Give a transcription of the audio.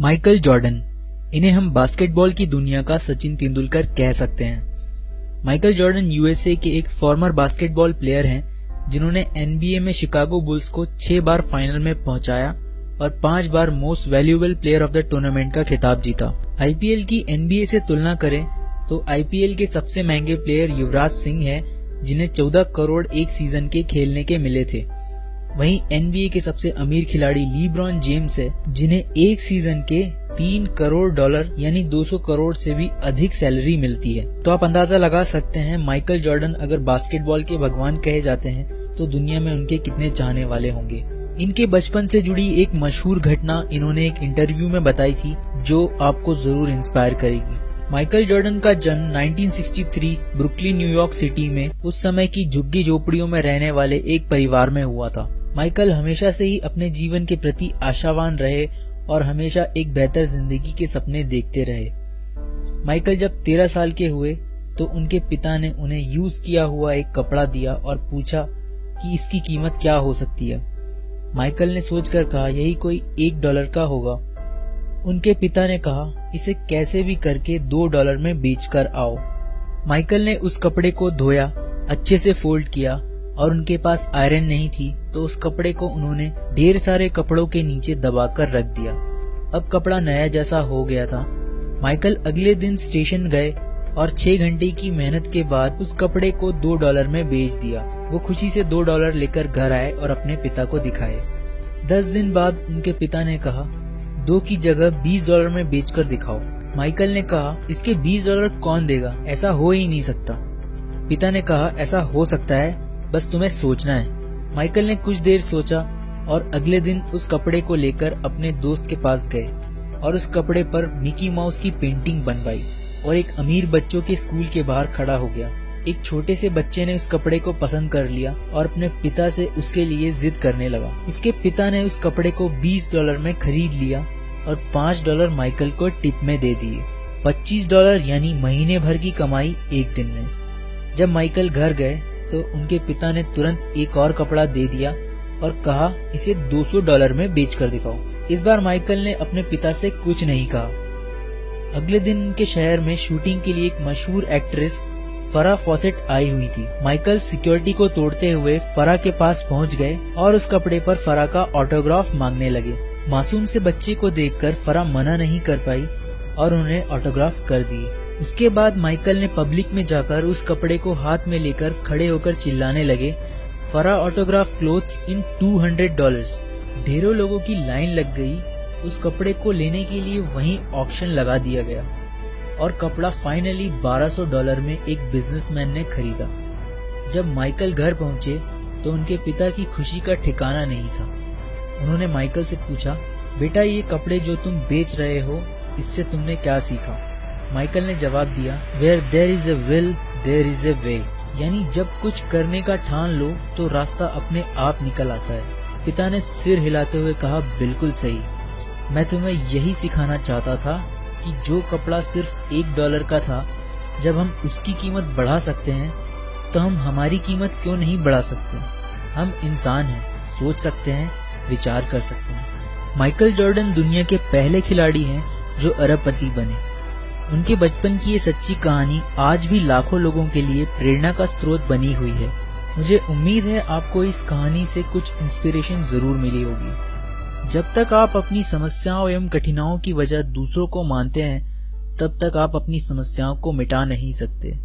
Michael Jordan, इन्हें हम basketball की दुनिया का सचिन तेंदुलकर कह सकते हैं। माइकल जॉर्डन यूएसए के एक फॉर्मर बास्केटबॉल प्लेयर हैं जिन्होंने एनबीए में शिकागो बुल्स को 6 बार फाइनल में पहुंचाया और 5 बार most valuable player of the tournament का खिताब जीता। आईपीएल की एनबीए से तुलना करें तो आईपीएल के सबसे महंगे प्लेयर युवराज सिंह हैं जिन्हें 14 करोड़ एक सीजन के खेलने के मिले थे। वहीं एनबीए के सबसे अमीर खिलाड़ी लीब्रॉन जेम्स है जिन्हें एक सीजन के $3 करोड़ यानी 200 करोड़ से भी अधिक सैलरी मिलती है। तो आप अंदाजा लगा सकते हैं माइकल जॉर्डन अगर बास्केटबॉल के भगवान कहे जाते हैं तो दुनिया में उनके कितने चाहने वाले होंगे। इनके बचपन से जुड़ी एक मशहूर घटना इन्होंने एक इंटरव्यू में बताई थी जो आपको जरूर इंस्पायर करेगी। माइकल जॉर्डन का जन्म 1963 ब्रुकलिन न्यूयॉर्क सिटी में उस समय की झुग्गी झोपड़ियों में रहने वाले एक परिवार में हुआ था। माइकल हमेशा से ही अपने जीवन के प्रति आशावान रहे और हमेशा एक बेहतर जिंदगी के सपने देखते रहे। माइकल जब 13 साल के हुए तो उनके पिता ने उन्हें यूज किया हुआ एक कपड़ा दिया और पूछा कि इसकी कीमत क्या हो सकती है। माइकल ने सोचकर कहा यही कोई $1 का होगा। उनके पिता ने कहा इसे कैसे भी करके $2 में बेचकर आओ। माइकल ने उस कपड़े को धोया, अच्छे से फोल्ड किया और उनके पास आयरन नहीं थी तो उस कपड़े को उन्होंने ढेर सारे कपड़ों के नीचे दबाकर रख दिया। अब कपड़ा नया जैसा हो गया था। माइकल अगले दिन स्टेशन गए और 6 घंटे की मेहनत के बाद उस कपड़े को $2 में बेच दिया। वो खुशी से $2 लेकर घर आए और अपने पिता को दिखाए। 10 दिन बाद उनके पिता ने कहा 2 की जगह $20 में बेचकर दिखाओ। माइकल ने कहा इसके $20 कौन देगा, ऐसा हो ही नहीं सकता। पिता ने कहा ऐसा हो सकता है, बस तुम्हें सोचना है। माइकल ने कुछ देर सोचा और अगले दिन उस कपड़े को लेकर अपने दोस्त के पास गए और उस कपड़े पर मिकी माउस की पेंटिंग बनवाई और एक अमीर बच्चों के स्कूल के बाहर खड़ा हो गया। एक छोटे से बच्चे ने उस कपड़े को पसंद कर लिया और अपने पिता से उसके लिए जिद करने लगा। उसके पिता ने उस कपड़े को $20 में खरीद लिया और $5 माइकल को टिप में दे दिए। $25 यानी महीने भर की कमाई एक दिन में। जब माइकल घर गए तो उनके पिता ने तुरंत एक और कपड़ा दे दिया और कहा इसे $200 में बेचकर दिखाओ। इस बार माइकल ने अपने पिता से कुछ नहीं कहा। अगले दिन उनके शहर में शूटिंग के लिए एक मशहूर एक्ट्रेस फराह फॉसेट आई हुई थी। माइकल सिक्योरिटी को तोड़ते हुए फराह के पास पहुंच गए और उस कपड़े पर फराह का ऑटोग्राफ मांगने लगे। मासूम से बच्चे को देखकर फराह मना नहीं कर पाई और उन्हें ऑटोग्राफ कर दिए। उसके बाद माइकल ने पब्लिक में जाकर उस कपड़े को हाथ में लेकर खड़े होकर चिल्लाने लगे फराह ऑटोग्राफ क्लोथ्स इन $200। ढेरों लोगों की लाइन लग गई। उस कपड़े को लेने के लिए वहीं ऑक्शन लगा दिया गया और कपड़ा फाइनली $1200 में एक बिजनेसमैन ने खरीदा। जब माइकल घर पहुंचे तो उनके पिता की खुशी का ठिकाना नहीं था। उन्होंने माइकल से पूछा बेटा ये कपड़े जो तुम बेच रहे हो इससे तुमने क्या सीखा। माइकल ने जवाब दिया Where there is a will, there is a way। यानी जब कुछ करने का ठान लो तो रास्ता अपने आप निकल आता है। पिता ने सिर हिलाते हुए कहा बिल्कुल सही। मैं तुम्हें यही सिखाना चाहता था कि जो कपड़ा सिर्फ $1 का था, जब हम उसकी कीमत बढ़ा सकते हैं तो हम हमारी कीमत क्यों नहीं बढ़ा सकते। हम इंसान हैं, सोच सकते हैं, विचार कर सकते हैं। माइकल जॉर्डन दुनिया के पहले खिलाड़ी हैं जो अरबपति बने। उनके बचपन की ये सच्ची कहानी आज भी लाखों लोगों के लिए प्रेरणा का स्रोत बनी हुई है। मुझे उम्मीद है आपको इस कहानी से कुछ इंस्पिरेशन जरूर मिली होगी। जब तक आप अपनी समस्याओं एवं कठिनाइयों की वजह दूसरों को मानते हैं तब तक आप अपनी समस्याओं को मिटा नहीं सकते।